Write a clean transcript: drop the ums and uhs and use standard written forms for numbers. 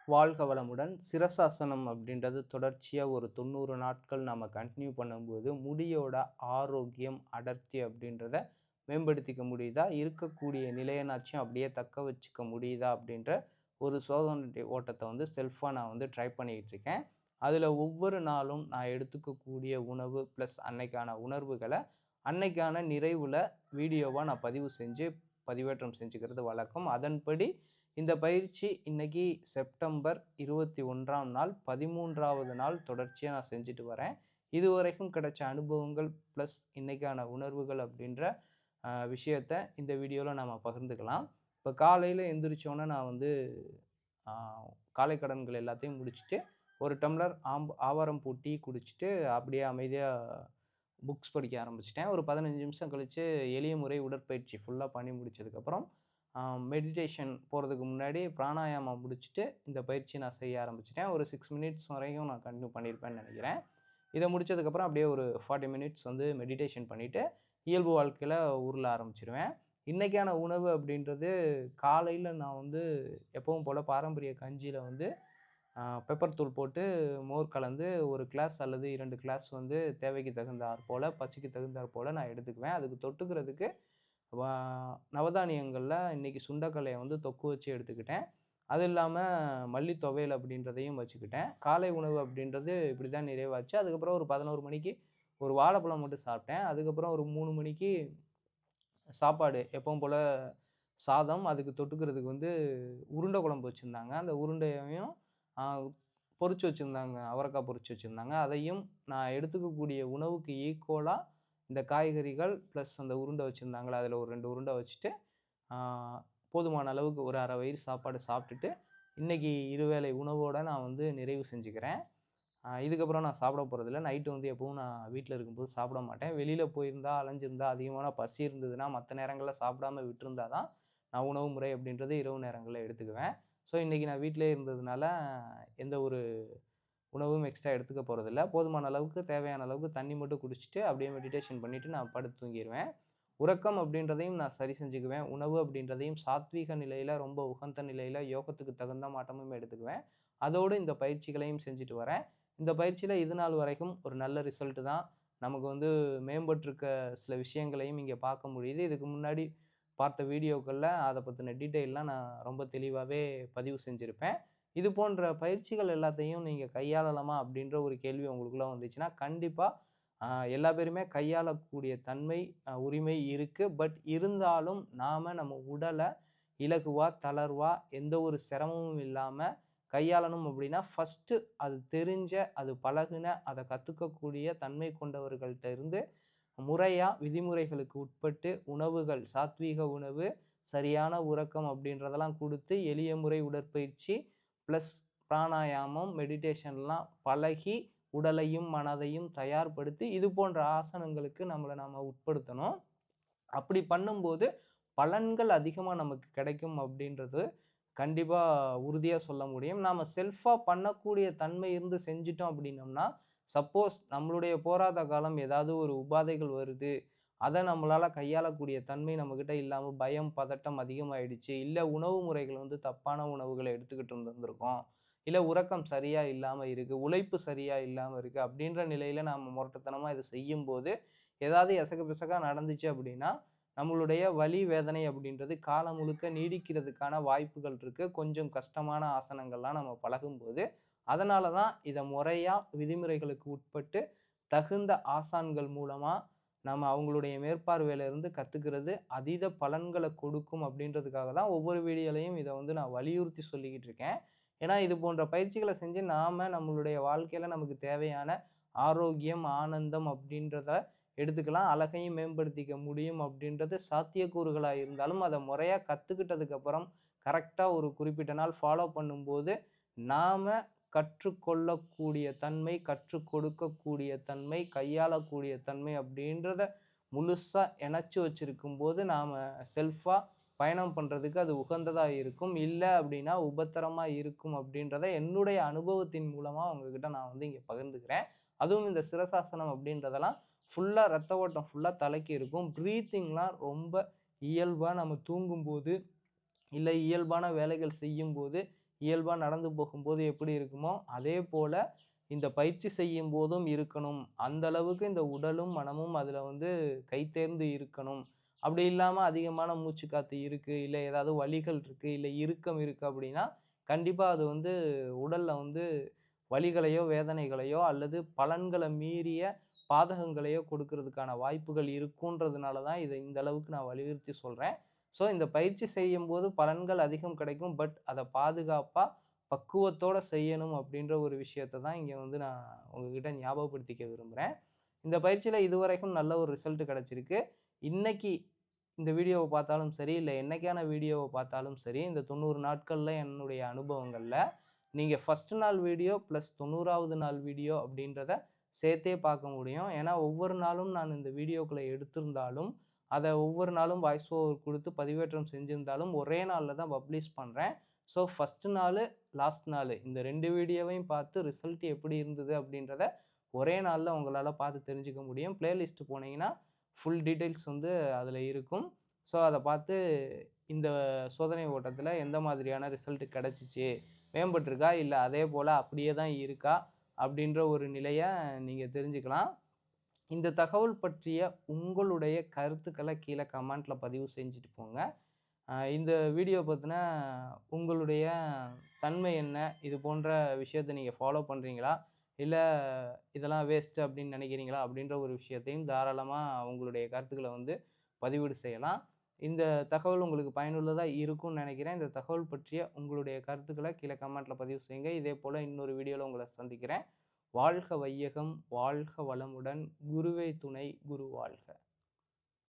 வாழ்க வளமுடன். சிரசாசனம் அப்படின்றது தொடர்ச்சியா ஒரு 90 நாட்கள் நம்ம கன்டின்யூ பண்ணும்போது, முடியோட ஆரோக்கியம், அடர்த்தி அப்படின்றத மேம்படுத்திக்க முடியுதா? இருக்கக்கூடிய நிலையனாச்சும் அப்படியே தக்க வச்சுக்க முடியுதா? அப்படின்ற ஒரு சோதனை ஓட்டத்த செல்ஃபா நான் ட்ரை பண்ணிக்கிட்டு இருக்கேன். அதுல ஒவ்வொரு நாளும் நான் எடுத்துக்கக்கூடிய உணவு பிளஸ் அன்னைக்கான உணர்வுகள, அன்னைக்கான நிறைவுல வீடியோவா நான் பதிவு செஞ்சு பதிவேற்றம் செஞ்சுக்கிறது வழக்கம். அதன்படி இந்த பயிற்சி இன்னைக்கு செப்டம்பர் 21ஆம் நாள் 13வது நாள் தொடர்ச்சியா நான் செஞ்சுட்டு வரேன். இதுவரைக்கும் கிடைச்ச அனுபவங்கள் பிளஸ் இன்னைக்கான உணர்வுகள் அப்படின்ற விஷயத்த இந்த வீடியோல நாம பகிர்ந்துக்கலாம். இப்ப காலையில எந்திரிச்சோனே நான் அ காலை கடன்கள் எல்லாத்தையும் முடிச்சுட்டு, 1 டம்ளர் ஆவாரம் பூ டீ குடிச்சுட்டு, அப்படியே அமைதியா புக்ஸ் படிக்க ஆரம்பிச்சுட்டேன். ஒரு 15 நிமிஷம் கழிச்சு எளிய முறை உடற்பயிற்சி ஃபுல்லா பண்ணி முடிச்சதுக்கப்புறம், மெடிடேஷன் போறதுக்கு முன்னாடி பிராணாயாமம் முடிச்சுட்டு, இந்த பயிற்சிய நான் செய்ய ஆரம்பிச்சுட்டேன். ஒரு 6 மினிட்ஸ் வரையும் நான் கன்டின்யூ பண்ணியிருப்பேன்னு நெனைக்கிறேன். இத முடிச்சதுக்கப்புறம் அப்படியே ஒரு 40 மினிட்ஸ் மெடிடேஷன் பண்ணிட்டு, இயல்பு வாழ்க்கையில உருள ஆரம்பிச்சுருவேன். இன்னைக்கான உணவு அப்படின்றது, காலையில நான் எப்பவும் போல பாரம்பரிய கஞ்சியில பெப்பர் தூள் போட்டு, மோர் கலந்து 1 கிளாஸ் அல்லது 2 கிளாஸ் தேவைக்கு தகுந்தாற் போல, பசிக்கு தகுந்தாற் போல நான் எடுத்துக்குவேன். அதுக்கு தொட்டுக்கிறதுக்கு வா நவதானியங்கள்ல இன்னைக்கு சுண்டக்கல்லைய தொக்கு வச்சு எடுத்துக்கிட்டேன். அது இல்லாம மல்லி துவையல் அப்படின்றதையும் வச்சுக்கிட்டேன். காலை உணவு அப்படின்றது இப்படி தான் நிறைவாச்சு. அதுக்கப்புறம் ஒரு 11 மணிக்கு ஒரு வாழைப்பழம் மட்டும் சாப்பிட்டேன். அதுக்கப்புறம் ஒரு 3 மணிக்கு சாப்பாடு எப்பவும் போல சாதம், அதுக்கு தொட்டுக்கிறதுக்கு உருண்டை குழம்பு வச்சிருந்தாங்க. அந்த உருண்டையையும் அ பொரிச்சு வச்சிருந்தாங்க. அவரைக்காய் பொரிச்சு வச்சிருந்தாங்க. அதையும் நான் எடுத்துக்கக்கூடிய உணவுக்கு ஈக்குவலா இந்த காய்கறிகள் பிளஸ் அந்த உருண்டை வச்சிருந்தாங்கல்ல, அதில ஒரு 2 உருண்டை வச்சுட்டு, ஆ போதுமான அளவுக்கு ஒரு 1/2 வயிறு சாப்பாடு சாப்பிட்டுட்டு, இன்னைக்கு இருவேளை உணவோட நான் நிறைவு செஞ்சுக்கிறேன். இதுக்கப்புறம் நான் சாப்பிட போறதில்ல. நைட்டு எப்பவும் நான் வீட்ல இருக்கும்போது சாப்பிட மாட்டேன். வெளியில போயிருந்தா, அலைஞ்சிருந்தா, அதிகமான பசி இருந்ததுன்னா, மத்த நேரங்கள்ல சாப்பிடாம விட்டிருந்தா தான், நான் உணவு முறை அப்படின்றது இரவு நேரங்கள்ல எடுத்துக்குவேன். ஸோ, இன்னைக்கு நான் வீட்லயே இருந்ததுனால, எந்த ஒரு உணவும் எக்ஸ்ட்ரா எடுத்துக்க போறதில்ல. போதுமான அளவுக்கு, தேவையான அளவுக்கு தண்ணி மட்டும் குடிச்சுட்டு, அப்படியே மெடிடேஷன் பண்ணிட்டு நான் படுத்து தூங்கிருவேன். உறக்கம் அப்படின்றதையும் நான் சரி செஞ்சுக்குவேன். உணவு அப்படின்றதையும் சாத்வீக நிலையில, ரொம்ப உகந்த நிலையில, யோகத்துக்கு தகுந்த மாட்டமும் எடுத்துக்குவேன். அதோடு இந்த பயிற்சிகளையும் செஞ்சுட்டு வரேன். இந்த பயிற்சியில இது நாள் வரைக்கும் ஒரு நல்ல ரிசல்ட் தான். நமக்கு மேம்பட்டிருக்க சில விஷயங்களையும் இங்க பார்க்க முடியுது. இதுக்கு முன்னாடி பார்த்த வீடியோக்கள்ல அத பத்தின டீட்டெயில்லாம் நான் ரொம்ப தெளிவாவே பதிவு செஞ்சிருப்பேன். இது போன்ற பயிற்சிகள் எல்லாத்தையும் நீங்க கையாளலாமா? அப்படின்ற ஒரு கேள்வி உங்களுக்குள்ள வந்துச்சுன்னா, கண்டிப்பா அ எல்லா பேருமே கையாளக்கூடிய தன்மை, உரிமை இருக்கு. பட் இருந்தாலும் நாம நம்ம உடல இலகுவா, தளர்வா, எந்த ஒரு சிரமமும் இல்லாம கையாளணும் அப்படின்னா, ஃபர்ஸ்ட்டு அது தெரிஞ்ச, அது பழகுன, அத கத்துக்கக்கூடிய தன்மை கொண்டவர்கள்ட்ட இருந்து முறையா விதிமுறைகளுக்கு உட்பட்டு உணவுகள், சாத்வீக உணவு, சரியான உறக்கம் அப்படின்றதெல்லாம் குடுத்து, எளிய முறை உடற்பயிற்சி பிளஸ் பிராணாயாமம், மெடிடேஷன்லாம் பழகி, உடலையும், மனதையும் தயார்படுத்தி, இது போன்ற ஆசனங்களுக்கு நம்மள நாம உட்படுத்தணும். அப்படி பண்ணும்போது, பலன்கள் அதிகமா நமக்கு கிடைக்கும் அப்படின்றது கண்டிப்பா உறுதியா சொல்ல முடியும். நாம செல்ஃபா பண்ணக்கூடிய தன்மை இருந்து செஞ்சுட்டோம் அப்படின்னம்னா, சப்போஸ் நம்மளுடைய போராத காலம் ஏதாவது ஒரு உபாதைகள் வருது, அத நம்மளால கையாளக்கூடிய தன்மை நம்மகிட்ட இல்லாம பயம், பதட்டம் அதிகமாயிடுச்சு. இல்ல உணவு முறைகள் தப்பான உணவுகள எடுத்துக்கிட்டு இருந்திருக்கோம். இல்ல உறக்கம் சரியா இல்லாம இருக்கு. உழைப்பு சரியா இல்லாம இருக்கு. அப்படின்ற நிலையில நாம முரட்டுத்தனமா இத செய்யும்போது, ஏதாவது எசகு பிசகா நடந்துச்சு அப்படின்னா, நம்மளுடைய வலி, வேதனை அப்படின்றது காலம் முழுக்க நீடிக்கிறதுக்கான வாய்ப்புகள் இருக்கு. கொஞ்சம் கஷ்டமான ஆசனங்கள்லாம் நம்ம பழகும்போது, அதனால தான் இத முறையா விதிமுறைகளுக்கு உட்பட்டு, தகுந்த ஆசான்கள் மூலமா நம்ம அவங்களுடைய மேற்பார்வையில இருந்து கத்துக்கிறது அதீத பலன்கள கொடுக்கும் அப்படின்றதுக்காக தான் ஒவ்வொரு வீடியோலயும் இத நான் வலியுறுத்தி சொல்லிக்கிட்டு இருக்கேன். ஏன்னா, இது போன்ற பயிற்சிகள செஞ்சு நாம நம்மளுடைய வாழ்க்கையில நமக்கு தேவையான ஆரோக்கியம், ஆனந்தம் அப்படின்றத எடுத்துக்கலாம். அழகையும் மேம்படுத்திக்க முடியும் அப்படின்றது சாத்தியக்கூறுகளா இருந்தாலும், அத முறையா கத்துக்கிட்டதுக்கு அப்புறம், கரெக்ட்டா ஒரு குறிப்பிட்ட நாள் ஃபாலோ பண்ணும்போது, நாம கற்றுக்கொள்ளக்கூடிய தன்மை, கற்றுக் கொடுக்கக்கூடிய தன்மை, கையாளக்கூடிய தன்மை அப்படின்றத முழுசா இணைச்சு வச்சிருக்கும்போது, நாம செல்ஃபா பயணம் பண்றதுக்கு அது உகந்ததா இருக்கும். இல்ல அப்படின்னா உபத்திரமா இருக்கும் அப்படின்றத என்னுடைய அனுபவத்தின் மூலமா உங்ககிட்ட நான் இங்க பகிர்ந்துக்கிறேன். அதுவும் இந்த சிரசாசனம் அப்படின்றதெல்லாம் ஃபுல்லா ரத்த ஓட்டம் ஃபுல்லா தலைக்கு இருக்கும். பிரீத்திங்லாம் ரொம்ப இயல்பா நம்ம தூங்கும்போது, இல்ல இயல்பான வேலைகள் செய்யும்போது, இயல்பா நடந்து போகும்போது எப்படி இருக்குமோ, அதே போல இந்த பயிற்சி செய்யும்போதும் இருக்கணும். அந்த அளவுக்கு இந்த உடலும், மனமும் அதுல வந்து கைதேர்ந்து இருக்கணும். அப்படி இல்லாம அதிகமான மூச்சுக்காத்து இருக்கு, இல்ல ஏதாவது வலிகள் இருக்கு, இல்ல இறுக்கம் இருக்கு அப்படின்னா, கண்டிப்பா அது வந்து உடல்ல வந்து வலிகளையோ, வேதனைகளையோ அல்லது பலன்கள மீறிய பாதகங்களையோ கொடுக்கறதுக்கான வாய்ப்புகள் இருக்குன்றதுனால தான் இத இந்த அளவுக்கு நான் வலியுறுத்தி சொல்றேன். ஸோ இந்த பயிற்சி செய்யும்போது பலன்கள் அதிகம் கிடைக்கும். பட் அத பாதுகாப்பா, பக்குவத்தோட செய்யணும் அப்படின்ற ஒரு விஷயத்த தான் இங்க வந்து நான் உங்ககிட்ட ஞாபகப்படுத்திக்க விரும்புறேன். இந்த பயிற்சியில இதுவரைக்கும் நல்ல ஒரு ரிசல்ட் கிடைச்சிருக்கு. இன்னைக்கு இந்த வீடியோவ பார்த்தாலும் சரி, இல்ல என்னைக்கான வீடியோவ பார்த்தாலும் சரி, இந்த 90 நாட்கள்ல என்னுடைய அனுபவங்கள்ல, நீங்க ஃபர்ஸ்ட் நாள் வீடியோ பிளஸ் 90வது நாள் வீடியோ அப்படின்றத சேர்த்தே பார்க்க முடியும். ஏன்னா, ஒவ்வொரு நாளும் நான் இந்த வீடியோக்கள எடுத்திருந்தாலும், அத ஒவ்வொரு நாளும் வாய்ஸ் ஓவர் குடுத்து பதிவேற்றம் செஞ்சிருந்தாலும், ஒரே நாள்ல தான் பப்ளிஷ் பண்றேன். ஸோ, ஃபர்ஸ்ட் நாளு, லாஸ்ட் நாளு இந்த 2 வீடியோவையும் பார்த்து ரிசல்ட் எப்படி இருந்தது அப்படின்றத ஒரே நாள்ல உங்களால பார்த்து தெரிஞ்சுக்க முடியும். பிளேலிஸ்ட் போனீங்கன்னா, ஃபுல் டீட்டெயில்ஸ் வந்து அதுல இருக்கும். ஸோ, அத பார்த்து இந்த சோதனை ஓட்டத்துல எந்த மாதிரியான ரிசல்ட் கிடைச்சுச்சு, மேம்பட்டுருக்கா, இல்ல அதே போல அப்படியே தான் இருக்கா, அப்படின்ற ஒரு நிலைய நீங்க தெரிஞ்சுக்கலாம். இந்த தகவல் பற்றிய உங்களுடைய கருத்துக்கள கீழ கமெண்ட்ல பதிவு செஞ்சுட்டு போங்க. இந்த வீடியோ பத்தின உங்களுடைய தன்மை என்ன? இது போன்ற விஷயத்த நீங்க ஃபாலோ பண்றீங்களா? இல்ல இதெல்லாம் வேஸ்ட் அப்படின்னு நினைக்கிறீங்களா? அப்படின்ற ஒரு விஷயத்தையும் தாராளமா உங்களுடைய கருத்துக்கள வந்து பதிவீடு செய்யலாம். இந்த தகவல் உங்களுக்கு பயனுள்ளதா இருக்கும்னு நினைக்கிறேன். இந்த தகவல் பற்றிய உங்களுடைய கருத்துக்கள கீழ கமெண்ட்ல பதிவு செய்யுங்க. இதேபோல இன்னொரு வீடியோல உங்கள சந்திக்கிறேன். வாழ்க வையகம், வாழ்க வளமுடன், குருவே துணை, குரு வாழ்க.